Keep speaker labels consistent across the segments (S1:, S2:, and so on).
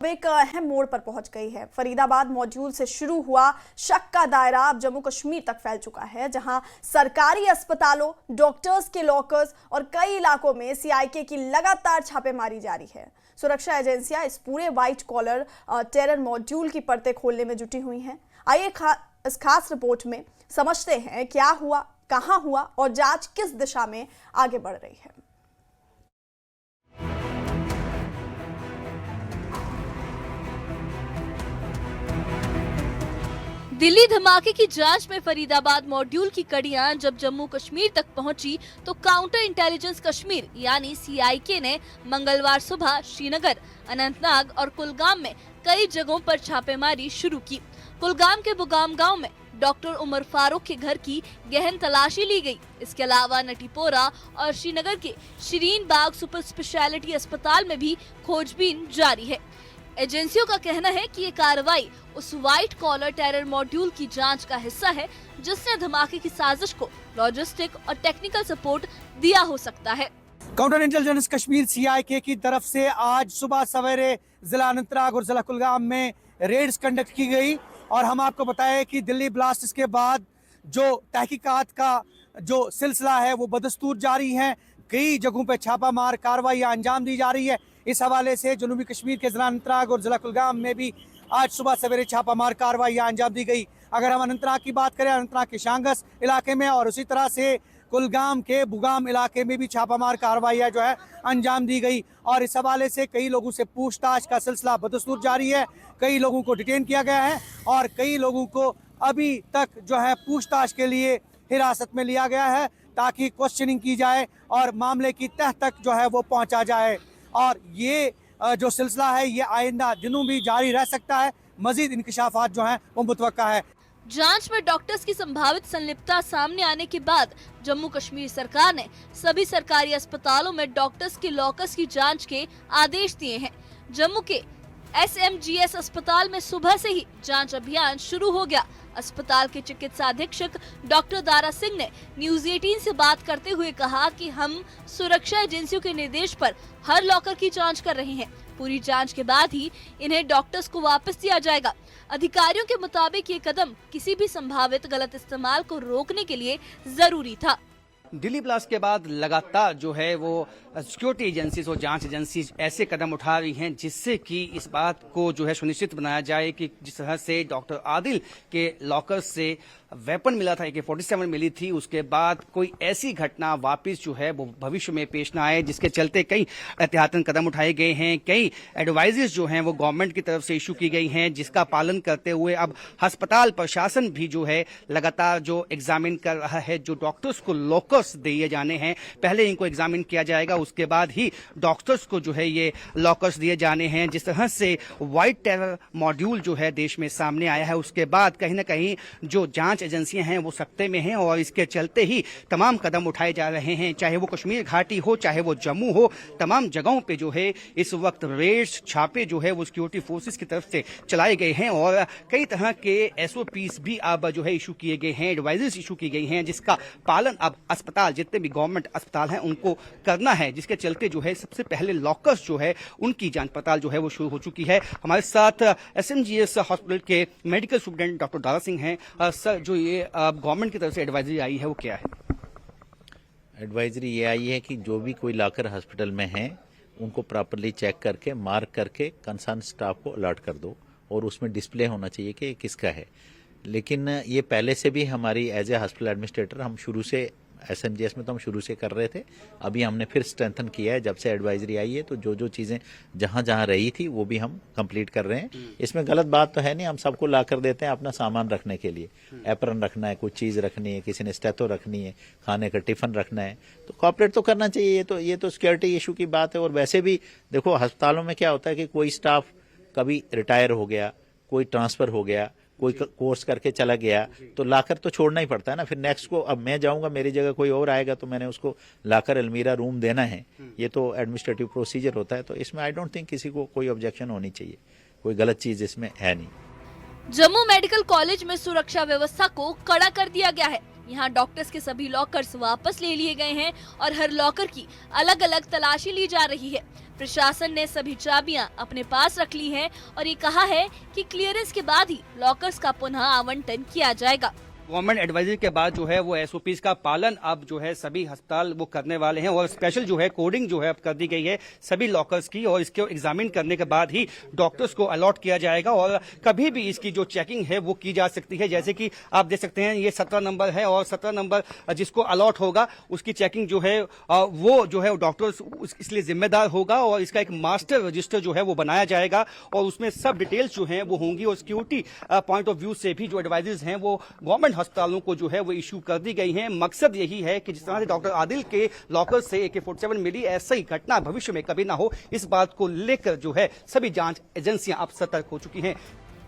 S1: एक अहम मोड़ पर पहुंच गई है। फरीदाबाद मॉड्यूल से शुरू हुआ शक का दायरा अब जम्मू कश्मीर तक फैल चुका है, जहां सरकारी अस्पतालों, डॉक्टर्स के लॉकर्स और कई इलाकों में सीआईके की लगातार छापेमारी जारी है। सुरक्षा एजेंसियां इस पूरे व्हाइट कॉलर टेरर मॉड्यूल की परतें खोलने में जुटी हुई हैं। आइए इस खास रिपोर्ट में समझते हैं क्या हुआ, कहां हुआ और जांच किस दिशा में आगे बढ़ रही है।
S2: दिल्ली धमाके की जांच में फरीदाबाद मॉड्यूल की कड़ियां जब जम्मू कश्मीर तक पहुंची तो काउंटर इंटेलिजेंस कश्मीर यानी सीआईके ने मंगलवार सुबह श्रीनगर, अनंतनाग और कुलगाम में कई जगहों पर छापेमारी शुरू की। कुलगाम के बुगाम गांव में डॉक्टर उमर फारूक के घर की गहन तलाशी ली गई। इसके अलावा नटीपोरा और श्रीनगर के शीरीन बाग सुपर स्पेशलिटी अस्पताल में भी खोजबीन जारी है। एजेंसियों का कहना है कि ये कार्रवाई उस व्हाइट कॉलर टेरर मॉड्यूल की जांच का हिस्सा है जिसने धमाके की साजिश को लॉजिस्टिक और टेक्निकल सपोर्ट दिया हो सकता है।
S3: काउंटर इंटेलिजेंस कश्मीर सीआईके की तरफ से आज सुबह सवेरे जिला अनंतनाग और जिला कुलगाम में रेड्स कंडक्ट की गई और हम आपको बताएं कि दिल्ली ब्लास्ट के बाद जो तहकीकात का जो सिलसिला है वो बदस्तूर जारी है। कई जगहों पर छापामार कार्रवाइयां अंजाम दी जा रही है। इस हवाले से जनूबी कश्मीर के जिला अनंतनाग और जिला कुलगाम में भी आज सुबह सवेरे छापामार कार्रवाइयां अंजाम दी गई। अगर हम अनंतनाग की बात करें, अनंतनाग के शांगस इलाके में और उसी तरह से कुलगाम के बुगाम इलाके में भी छापामार कार्रवाइयां जो है अंजाम दी गई और इस हवाले से कई लोगों से पूछताछ का सिलसिला बदस्तूर जारी है। कई लोगों को डिटेन किया गया है और कई लोगों को अभी तक जो है पूछताछ के लिए हिरासत में लिया गया है ताकि क्वेश्चनिंग की जाए और मामले की तह तक जो है वो पहुंचा जाए। और ये जो सिलसिला है ये आइंदा दिनों भी जारी रह सकता है। मजीद इंकशाफात जो हैं वो मुतवक्का है।
S2: जांच में डॉक्टर्स की संभावित संलिप्तता सामने आने के बाद जम्मू कश्मीर सरकार ने सभी सरकारी अस्पतालों में डॉक्टर्स के लॉकर्स की जांच के आदेश दिए हैं। जम्मू के SMGS अस्पताल में सुबह से ही जांच अभियान शुरू हो गया। अस्पताल के चिकित्सा अधीक्षक डॉक्टर दारा सिंह ने न्यूज 18 से बात करते हुए कहा कि हम सुरक्षा एजेंसियों के निर्देश पर हर लॉकर की जांच कर रहे हैं। पूरी जांच के बाद ही इन्हें डॉक्टर्स को वापस दिया जाएगा। अधिकारियों के मुताबिक ये कदम किसी भी संभावित गलत इस्तेमाल को रोकने के लिए जरूरी था।
S4: दिल्ली ब्लास्ट के बाद लगातार जो है वो सिक्योरिटी एजेंसीज और जांच एजेंसीज ऐसे कदम उठा रही हैं जिससे कि इस बात को जो है सुनिश्चित बनाया जाए कि जिस तरह से डॉक्टर आदिल के लॉकर से वेपन मिला था, AK-47 मिली थी, उसके बाद कोई ऐसी घटना वापस जो है वो भविष्य में पेश ना आए, जिसके चलते कई एहतियातन कदम उठाए गए हैं। कई एडवाइजरीज जो हैं वो गवर्नमेंट की तरफ से इशू की गई हैं जिसका पालन करते हुए अब अस्पताल प्रशासन भी जो है लगातार जो एग्जामिन कर रहा है। जो डॉक्टर्स को लॉकर्स दिए जाने हैं पहले इनको एग्जामिन किया जाएगा, उसके बाद ही डॉक्टर्स को जो है ये लॉकर्स दिए जाने हैं। जिस तरह से व्हाइट टेरर मॉड्यूल जो है देश में सामने आया है उसके बाद कहीं ना कहीं जो जांच एजेंसियां हैं वो सख्ते में हैं और इसके चलते ही तमाम कदम उठाए जा रहे हैं, चाहे वो कश्मीर घाटी हो, चाहे वो जम्मू हो। तमाम जगहों पे जो है इस वक्त रेड्स, छापे जो है वो सिक्योरिटी फोर्सेस की तरफ से चलाए गए हैं और कई तरह के SOPs भी अब जो है इशू किए गए हैं, एडवाइजरीज इशू की गई हैं जिसका पालन अब अस्पताल, जितने भी गवर्नमेंट अस्पताल हैं उनको करना है, जिसके चलते जो है सबसे पहले लॉकर्स जो है उनकी जांच पड़ताल जो है वो शुरू हो चुकी है। हमारे साथ SMGS हॉस्पिटल के medical superintendent doctor Dara Singh हैं। सर, जो ये गवर्नमेंट की तरफ से एडवाइजरी आई है वो क्या है?
S5: एडवाइजरी ये आई है कि जो भी कोई लॉकर हॉस्पिटल में है उनको प्रॉपरली चेक करके, मार्क करके कंसर्न स्टाफ को अलर्ट कर दो और उसमें डिस्प्ले होना चाहिए कि किसका है। लेकिन ये पहले से भी हमारी एज ए हॉस्पिटल एडमिनिस्ट्रेटर हम शुरू से SMGS में तो हम शुरू से कर रहे थे, अभी हमने फिर स्ट्रेंथन किया है जब से एडवाइजरी आई है। तो जो चीज़ें जहाँ जहाँ रही थी वो भी हम कंप्लीट कर रहे हैं। इसमें गलत बात तो है नहीं, हम सबको ला कर देते हैं अपना सामान रखने के लिए। एप्रन रखना है, कुछ चीज़ रखनी है, किसी ने स्टेथो रखनी है, खाने का टिफिन रखना है, तो कॉपरेट तो करना चाहिए। ये तो सिक्योरिटी इशू की बात है। और वैसे भी देखो अस्पतालों में क्या होता है कि कोई स्टाफ कभी रिटायर हो गया, कोई ट्रांसफ़र हो गया, कोई कोर्स करके चला गया, तो लाकर तो छोड़ना ही पड़ता है ना। फिर नेक्स्ट को अब मैं जाऊंगा, मेरी जगह कोई और आएगा तो मैंने उसको लाकर अलमीरा रूम देना है। ये तो एडमिनिस्ट्रेटिव प्रोसीजर होता है। तो इसमें आई डोंट थिंक किसी को कोई ऑब्जेक्शन होनी चाहिए, कोई गलत चीज इसमें है नहीं।
S2: जम्मू मेडिकल कॉलेज में सुरक्षा व्यवस्था को कड़ा कर दिया गया है। यहाँ डॉक्टर्स के सभी लॉकर्स वापस ले लिए गए हैं और हर लॉकर की अलग अलग तलाशी ली जा रही है। प्रशासन ने सभी चाबियां अपने पास रख ली हैं और ये कहा है कि क्लियरेंस के बाद ही लॉकर्स का पुनः आवंटन किया जाएगा।
S4: गवर्नमेंट एडवाइजरी के बाद जो है वो एसओपीज का पालन अब जो है सभी अस्पताल वो करने वाले हैं और स्पेशल जो है कोडिंग जो है अब कर दी गई है सभी लॉकर्स की और इसको एग्जामिन करने के बाद ही डॉक्टर्स को अलॉट किया जाएगा और कभी भी इसकी जो चेकिंग है वो की जा सकती है। जैसे कि आप देख सकते हैं ये 17 नंबर है और 17 नंबर जिसको अलॉट होगा उसकी चेकिंग जो है वो जो है डॉक्टर्स इसलिए जिम्मेदार होगा और इसका एक मास्टर रजिस्टर जो है वो बनाया जाएगा और उसमें सब डिटेल्स जो है वो होंगी और सिक्योरिटी पॉइंट ऑफ व्यू से भी जो एडवाइजरीज हैं वो गवर्नमेंट अस्पतालों को जो है वो इश्यू कर दी गई हैं। मकसद यही है कि जिस तरह से डॉक्टर आदिल के लॉकर से AK-47 मिली ऐसा ही घटना भविष्य में कभी ना हो, इस बात को लेकर जो है सभी जांच एजेंसियां अब सतर्क हो चुकी हैं।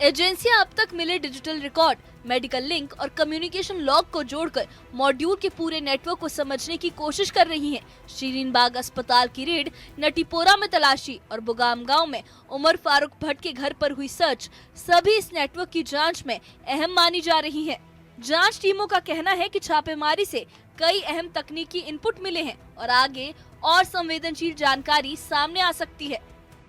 S2: एजेंसियां अब तक मिले डिजिटल रिकॉर्ड, मेडिकल लिंक और कम्युनिकेशन लॉग को जोड़कर मॉड्यूल के पूरे नेटवर्क को समझने की कोशिश कर रही हैं। शीरीन बाग अस्पताल की रेड, नटीपोरा में तलाशी और बुगाम गांव में उमर फारूक भट्ट के घर पर हुई सर्च सभी इस नेटवर्क की जांच में अहम मानी जा रही है। जांच टीमों का कहना है कि छापेमारी से कई अहम तकनीकी इनपुट मिले हैं और आगे और संवेदनशील जानकारी सामने आ सकती है।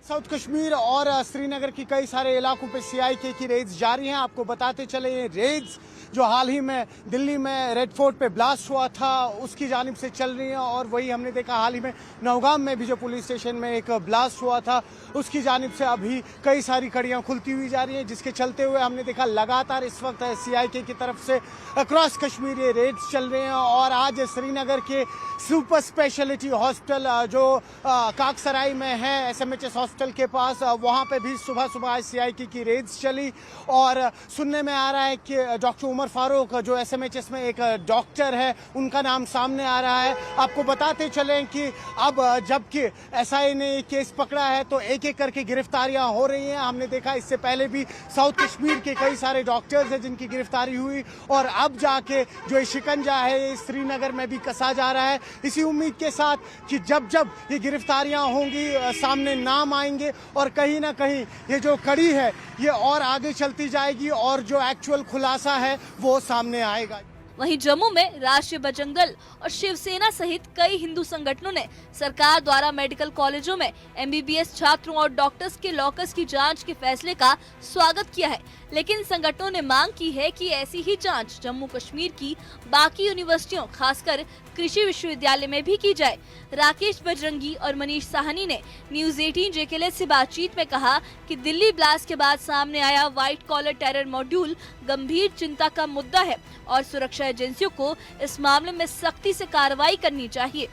S6: साउथ कश्मीर और श्रीनगर की कई सारे इलाकों पे CIK की रेड्स जारी हैं। आपको बताते चले ये रेड्स जो हाल ही में दिल्ली में रेड फोर्ट पे ब्लास्ट हुआ था उसकी जानिब से चल रही हैं और वही हमने देखा हाल ही में नौगाम में भी जो पुलिस स्टेशन में एक ब्लास्ट हुआ था उसकी जानिब से अभी कई सारी कड़ियां खुलती हुई जा रही हैं, जिसके चलते हुए हमने देखा लगातार इस वक्त CIK की तरफ से अक्रॉस कश्मीर ये रेड्स चल रहे हैं। और आज श्रीनगर के सुपर स्पेशलिटी हॉस्पिटल जो काकसराई में है SMHS हॉस्पिटल के पास, वहाँ पे भी सुबह सुबह आज CIK की रेड्स चली और सुनने में आ रहा है कि डॉक्टर उमर फारूक जो SMHS में एक डॉक्टर है उनका नाम सामने आ रहा है। आपको बताते चलें कि अब जबकि SI ने केस पकड़ा है तो एक एक करके गिरफ्तारियां हो रही हैं। हमने देखा इससे पहले भी साउथ कश्मीर के कई सारे डॉक्टर्स हैं जिनकी गिरफ्तारी हुई और अब जाके जो शिकंजा है श्रीनगर में भी कसा जा रहा है। इसी उम्मीद के साथ कि जब जब ये गिरफ्तारियां होंगी सामने नाम आएंगे और कहीं ना कहीं ये जो कड़ी है ये और आगे चलती जाएगी और जो एक्चुअल खुलासा है वो सामने आएगा।
S2: वहीं जम्मू में राष्ट्रीय बजरंग दल और शिवसेना सहित कई हिंदू संगठनों ने सरकार द्वारा मेडिकल कॉलेजों में MBBS छात्रों और डॉक्टर्स के लॉकर्स की जांच के फैसले का स्वागत किया है, लेकिन संगठनों ने मांग की है कि ऐसी ही जांच जम्मू कश्मीर की बाकी यूनिवर्सिटियों खासकर कृषि विश्वविद्यालय में भी की जाए। राकेश बजरंगी और मनीष साहनी ने न्यूज 18 JKLS से बातचीत में कहा कि दिल्ली ब्लास्ट के बाद सामने आया व्हाइट कॉलर टेरर मॉड्यूल गंभीर चिंता का मुद्दा है और सुरक्षा एजेंसियों को इस मामले में सख्ती से कार्रवाई करनी चाहिए।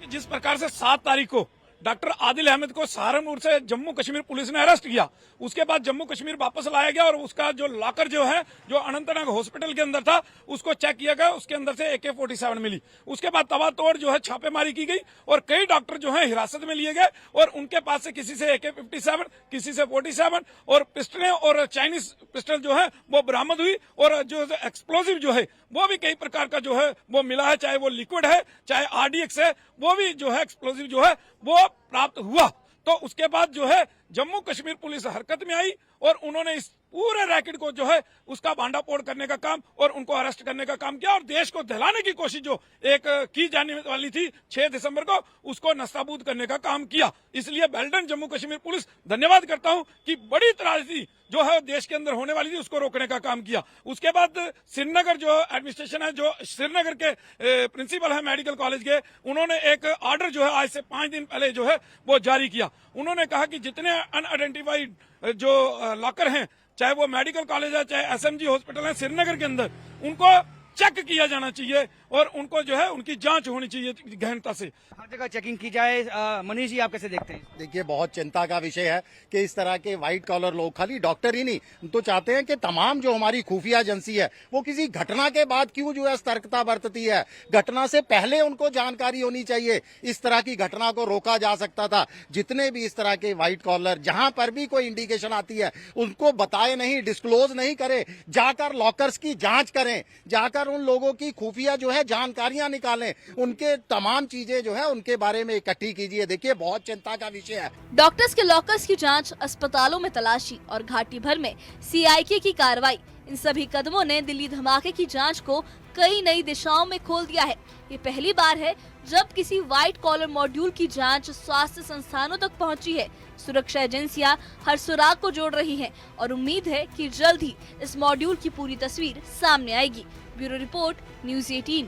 S7: जिस प्रकार से 7 तारीख को डॉक्टर आदिल अहमद को सहारनपुर से जम्मू कश्मीर पुलिस ने अरेस्ट किया, उसके बाद जम्मू कश्मीर वापस लाया गया और उसका जो लॉकर जो है जो अनंतनाग हॉस्पिटल के अंदर था उसको चेक किया गया, उसके अंदर से AK-47 मिली। उसके बाद तबातोड़ जो है छापेमारी की गई और कई डॉक्टर जो है हिरासत में लिए गए और उनके पास से किसी से AK-57, किसी से 47 और पिस्टलें और चाइनीज पिस्टल जो है वो बरामद हुई और जो एक्सप्लोजिव जो है वो भी कई प्रकार का जो है वो मिला है, चाहे वो लिक्विड है चाहे RDX है, वो भी जो है एक्सप्लोजिव जो है वो प्राप्त हुआ। तो उसके बाद जो है जम्मू कश्मीर पुलिस हरकत में आई और उन्होंने इस पूरे रैकेट को जो है उसका भांडाफोड़ करने का काम और उनको अरेस्ट करने का काम किया और देश को दहलाने की कोशिश जो एक की जाने वाली थी 6 दिसंबर को उसको नस्ताबूद करने का काम किया। इसलिए वेल्डन जम्मू कश्मीर पुलिस, धन्यवाद करता हूं कि बड़ी त्रासदी जो है देश के अंदर होने वाली थी उसको रोकने का काम किया। उसके बाद श्रीनगर जो एडमिनिस्ट्रेशन है, जो श्रीनगर के प्रिंसिपल है मेडिकल कॉलेज के, उन्होंने एक ऑर्डर जो है आज से 5 दिन पहले जो है वो जारी किया। उन्होंने कहा कि जितने अनआइडेंटिफाइड जो लॉकर हैं, चाहे वो मेडिकल कॉलेज है चाहे SMG हॉस्पिटल है श्रीनगर के अंदर, उनको चेक किया जाना चाहिए और उनको जो है उनकी जांच होनी चाहिए गहनता से।
S4: हर जगह चेकिंग की जाए। मनीष जी, आप कैसे देखते हैं?
S6: देखिए, बहुत चिंता का विषय है कि इस तरह के व्हाइट कॉलर लोग, खाली डॉक्टर ही नहीं तो चाहते हैं कि तमाम जो हमारी खुफिया एजेंसी है वो किसी घटना के बाद क्यों जो है सतर्कता बरतती है, घटना से पहले उनको जानकारी होनी चाहिए। इस तरह की घटना को रोका जा सकता था। जितने भी इस तरह के व्हाइट कॉलर जहां पर भी कोई इंडिकेशन आती है उनको बताए नहीं, डिस्क्लोज नहीं करे, जाकर लॉकर्स की जांच करें, जाकर उन लोगों की खुफिया जो है जानकारियां निकालें, उनके तमाम चीजें जो है उनके बारे में इकट्ठी कीजिए। देखिए, बहुत चिंता का विषय है।
S2: डॉक्टर्स के लॉकर्स की जांच, अस्पतालों में तलाशी और घाटी भर में CIK की कार्रवाई, इन सभी कदमों ने दिल्ली धमाके की जांच को कई नई दिशाओं में खोल दिया है। ये पहली बार है जब किसी व्हाइट कॉलर मॉड्यूल की जांच स्वास्थ्य संस्थानों तक पहुंची है। सुरक्षा एजेंसियां हर सुराग को जोड़ रही हैं और उम्मीद है कि जल्द ही इस मॉड्यूल की पूरी तस्वीर सामने आएगी। Bureau report, news 18।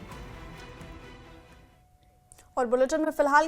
S1: और बुलेटिन में फिलहाल